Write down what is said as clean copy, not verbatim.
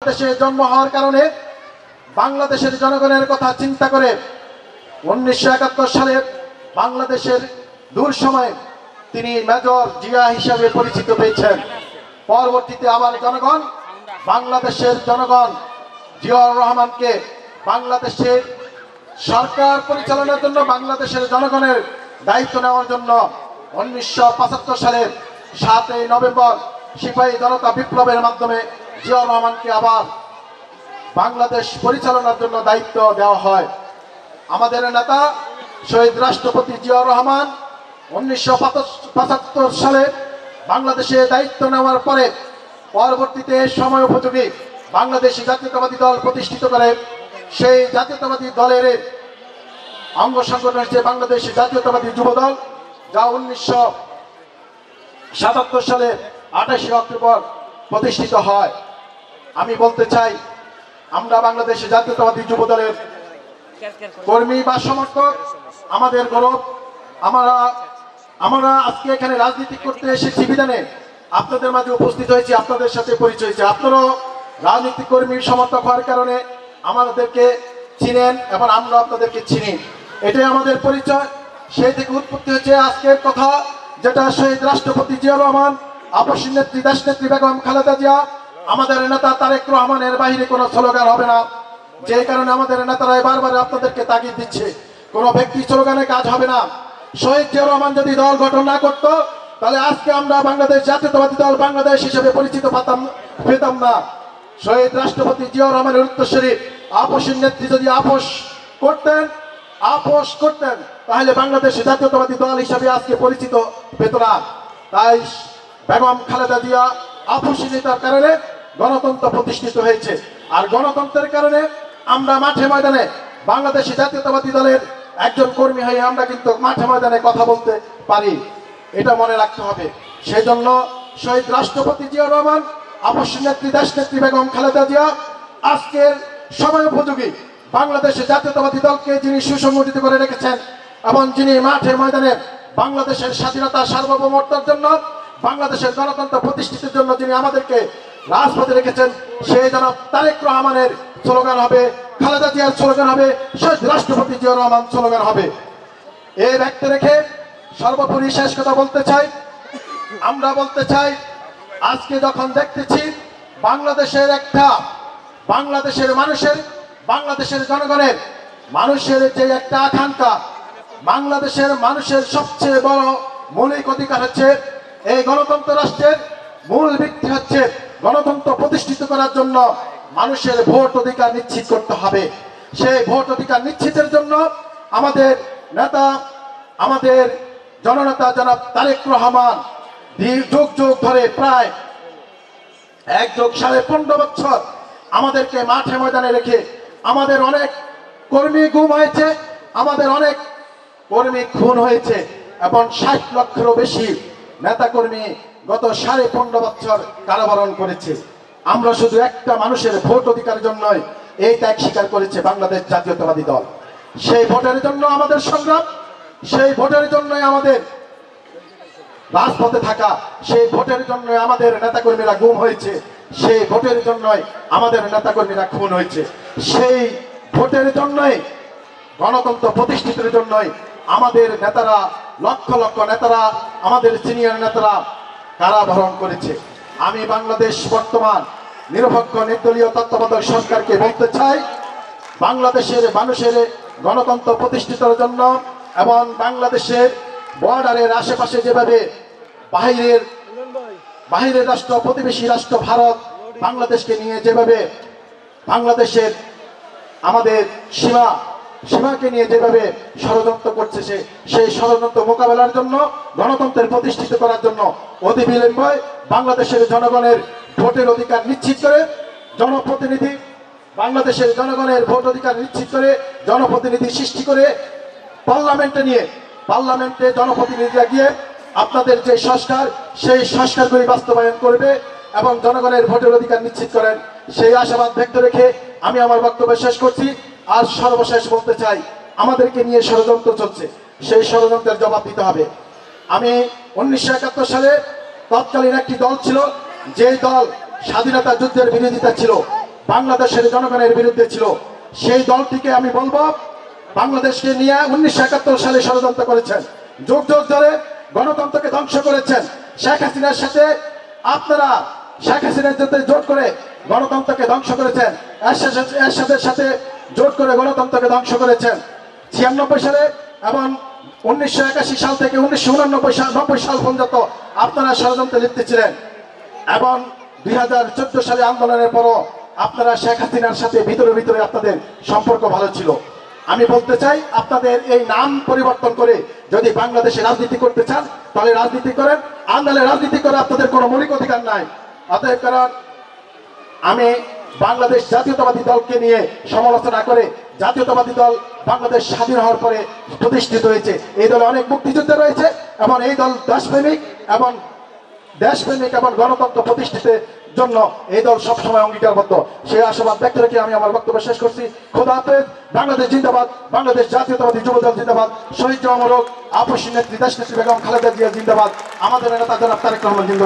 দেশে জন্ম হওয়ার কারণে বাংলাদেশের জনগণের কথা চিন্তা করে 1971 সালে বাংলাদেশের দূর সময়ে তিনি মেজর জিয়া হিসাবে পরিচিত পেয়েছেন। পরবর্তীতে আবার বাংলাদেশের জনগণ জিয়াউর রহমানকে বাংলাদেশের সরকার পরিচালনার জন্য, বাংলাদেশের জনগণের দায়িত্ব নেওয়ার জন্য 1975 সালের 7 নভেম্বর সিপাহী জনতা বিপ্লবের মাধ্যমে জিয়াউর রহমানকে আবার বাংলাদেশ পরিচালনার জন্য দায়িত্ব দেওয়া হয়। আমাদের নেতা শহীদ রাষ্ট্রপতি জিয়াউর রহমান 1975 সালে বাংলাদেশে দায়িত্ব নেওয়ার পরে পরবর্তীতে সময় উপযোগী বাংলাদেশী জাতীয়তাবাদী দল প্রতিষ্ঠিত করে। সেই জাতীয়তাবাদী দলের অঙ্গ সংগঠন হচ্ছে বাংলাদেশ জাতীয়তাবাদী যুব দল, যা 1977 সালে 28 অক্টোবর প্রতিষ্ঠিত হয়। আমি বলতে চাই, আমরা বাংলাদেশ জাতীয়তাবাদী যুব দলের কর্মী বা সমর্থক, আমাদের গৌরব। আমরা আজকে এখানে রাজনীতি করতে এসেছি বিধানে আপনাদের মাঝে উপস্থিত হয়েছি, আপনাদের সাথে পরিচয় হয়েছে। আপনারাও রাজনীতি কর্মীর সমর্থক হওয়ার কারণে আমাদেরকে চিনেন এবং আমরা আপনাদেরকে চিনি, এটাই আমাদের পরিচয়। সেই থেকে উৎপত্তি হচ্ছে আজকের কথা, যেটা শহীদ রাষ্ট্রপতি জিয়াউর রহমান, আপসী নেত্রী দেশনেত্রী বেগম খালেদা জিয়া, আমাদের নেতা তারেক রহমানের বাইরে কোনো স্লোগান হবে না। যে কারণে আমাদের নেতারা বারবার আপনাদেরকে তাগিদ দিচ্ছে, কোনো ব্যক্তি স্লোগানে কাজ হবে না। শহীদ জিয়াউর রহমান যদি দল গঠন না করতো, তাহলে আজকে আমরা বাংলাদেশ জাতীয়তাবাদী দল বাংলাদেশ হিসেবে পরিচিত পেতাম না। শহীদ রাষ্ট্রপতি জিয়াউর রহমানের উত্তরসূরি আপসী নেত্রী যদি আপোষ করতেন, তাহলে বাংলাদেশ জাতীয়তাবাদী দল হিসাবে আজকে পরিচিত পেত না। তাই বেগম খালেদা জিয়া আপসী নেতার কারণে গণতন্ত্র প্রতিষ্ঠিত হয়েছে। আর গণতন্ত্রের কারণে আমরা মাঠে ময়দানে বাংলাদেশ জাতীয়তাবাদী দলের একজন কর্মী হয়ে আমরা কিন্তু মাঠে ময়দানে কথা বলতে পারি, এটা মনে রাখতে হবে। সেই জন্য শহীদ রাষ্ট্রপতি জিয়াউর রহমান, আপসী নেত্রী দেশনেত্রী বেগম খালেদা জিয়া আজকের সময় উপযোগী বাংলাদেশ জাতীয়তাবাদী দলকে যিনি সুসংগঠিত করে রেখেছেন এবং যিনি মাঠে ময়দানে বাংলাদেশের স্বাধীনতা সার্বভৌমত্বের জন্য, বাংলাদেশের গণতন্ত্র প্রতিষ্ঠিতের জন্য যিনি আমাদেরকে রাজপথে রেখেছেন, সেই জনাব তারেক রহমানের স্লোগান হবে, খালেদা জিয়ার স্লোগান হবে, শহীদ রাষ্ট্রপতি জিয়াউর রহমান স্লোগান হবে। এই ব্যক্তি রেখে সর্বোপরি শেষ কথা বলতে চাই, আমরা বলতে চাই, আজকে যখন দেখতেছি বাংলাদেশের বাংলাদেশের জনগণের মানুষের যে একটা আকাঙ্ক্ষা, বাংলাদেশের মানুষের সবচেয়ে বড় মৌলিক অধিকার হচ্ছে এই গণতন্ত্র রাষ্ট্রের মূল ভিত্তি হচ্ছে গণতন্ত্র প্রতিষ্ঠিত করার জন্য মানুষের ভোট অধিকার নিশ্চিত করতে হবে। সেই ভোট অধিকার নিশ্চিতের জন্য আমাদের নেতা, আমাদের জননেতা জনাব তারেক রহমান যুগ ধরে প্রায় 1 যুগ 15.5 বছর আমাদেরকে মাঠে ময়দানে রেখে আমাদের অনেক কর্মী গুম হয়েছে, আমাদের অনেক কর্মী খুন হয়েছে এবং 60 লক্ষেরও বেশি নেতা কর্মী গত 15.5 বছর কারাবরণ করেছে। আমরা শুধু একটা মানুষের ভোট অধিকারের জন্যই এই ত্যাগ স্বীকার করেছে বাংলাদেশ জাতীয়তাবাদী দল। সেই ভোটের জন্য আমাদের সংগ্রাম, সেই ভোটের জন্যই আমাদের রাজপথে থাকা, সেই ভোটের জন্য আমাদের নেতাকর্মীরা গুম হয়েছে, সেই ভোটের জন্যই আমাদের নেতাকর্মীরা খুন হয়েছে, সেই ভোটের জন্যই গণতন্ত্র প্রতিষ্ঠিতের জন্যই আমাদের নেতারা, লক্ষ লক্ষ নেতারা, আমাদের সিনিয়র নেতারা কারাবরণ করেছে। আমি বাংলাদেশ বর্তমান নিরপেক্ষ নির্দলীয় তত্ত্বাবধায়ক সরকারকে বলতে চাই, বাংলাদেশের মানুষের গণতন্ত্র প্রতিষ্ঠিতের জন্য এবং বাংলাদেশের বর্ডারের আশেপাশে যেভাবে বাহিরের রাষ্ট্র, প্রতিবেশী রাষ্ট্র ভারত বাংলাদেশকে নিয়ে যেভাবে বাংলাদেশের আমাদের সীমাকে নিয়ে যেভাবে ষড়যন্ত্র করছে, সেই ষড়যন্ত্র মোকাবেলার জন্য, গণতন্ত্রের প্রতিষ্ঠিত করার জন্য অতিবিলম্বে বাংলাদেশের জনগণের ভোটের অধিকার নিশ্চিত করে বাংলাদেশের জনগণের ভোট অধিকার নিশ্চিত করে জনপ্রতিনিধি সৃষ্টি করে পার্লামেন্টে জনপ্রতিনিধিরা গিয়ে আপনাদের যে সংস্কার, সেই সংস্কারগুলি বাস্তবায়ন করবে এবং জনগণের ভোটের অধিকার নিশ্চিত করেন, সেই আশাবাদ ব্যক্ত রেখে আমি আমার বক্তব্য শেষ করছি। আর সর্বশেষ বলতে চাই, আমাদেরকে নিয়ে ষড়যন্ত্র চলছে, সেই ষড়যন্ত্রের জবাব দিতে হবে। আমি 1971 সালে তৎকালীন একটি দল ছিল, যে দল স্বাধীনতা যুদ্ধের বিরোধিতা ছিল, বাংলাদেশের জনগণের বিরুদ্ধে ছিল। সেই দলটিকে আমি বলবো, বাংলাদেশকে নিয়ে 1971 সালে ষড়যন্ত্র করেছেন, যুগ যুগ ধরে গণতন্ত্রকে ধ্বংস করেছেন। শেখ হাসিনার সাথে আপনারা শেখ হাসিনার সাথে জোট করে গণতন্ত্রকে ধ্বংস করেছেন, এরশাদের সাথে জোট করে গণতন্ত্রকে ধ্বংস করেছেন। 96 সালে এবং 1981 সাল থেকে 1989 সাল পর্যন্ত আপনারা ষড়যন্ত্রে লিপ্ত ছিলেন এবং 2014 সালে আন্দোলনের পরও আপনারা শেখ হাসিনার সাথে ভিতরে ভিতরে আপনাদের সম্পর্ক ভালো ছিল। আমি বলতে চাই, আপনাদের এই নাম পরিবর্তন করে যদি বাংলাদেশে রাজনীতি করতে চান তাহলে রাজনীতি করেন, আন্দোলনে রাজনীতি করে আপনাদের কোনো মৌলিক অধিকার নাই। অতএব কারণ আমি বাংলাদেশ জাতীয়তাবাদী দলকে নিয়ে সমালোচনা করে, জাতীয়তাবাদী দল বাংলাদেশ স্বাধীন হওয়ার পরে প্রতিষ্ঠিত হয়েছে। এই দলে অনেক মুক্তিযোদ্ধা রয়েছে এবং এই দল দেশপ্রেমিক এবং গণতন্ত্র প্রতিষ্ঠিতের জন্য এই দল সবসময় অঙ্গীকারবদ্ধ। সেই আশাবাদ ব্যক্ত রেখে আমি আমার বক্তব্য শেষ করছি। খোদা হাফেজ। বাংলাদেশ জিন্দাবাদ, বাংলাদেশ জাতীয়তাবাদী যুবদল জিন্দাবাদ, শহীদ জওয়ান আপসী নেত্রী দেশনেত্রী বেগম খালেদা জিয়া জিন্দাবাদ, আমাদের নেতা জনাব তারেক রহমান জিন্দাবাদ।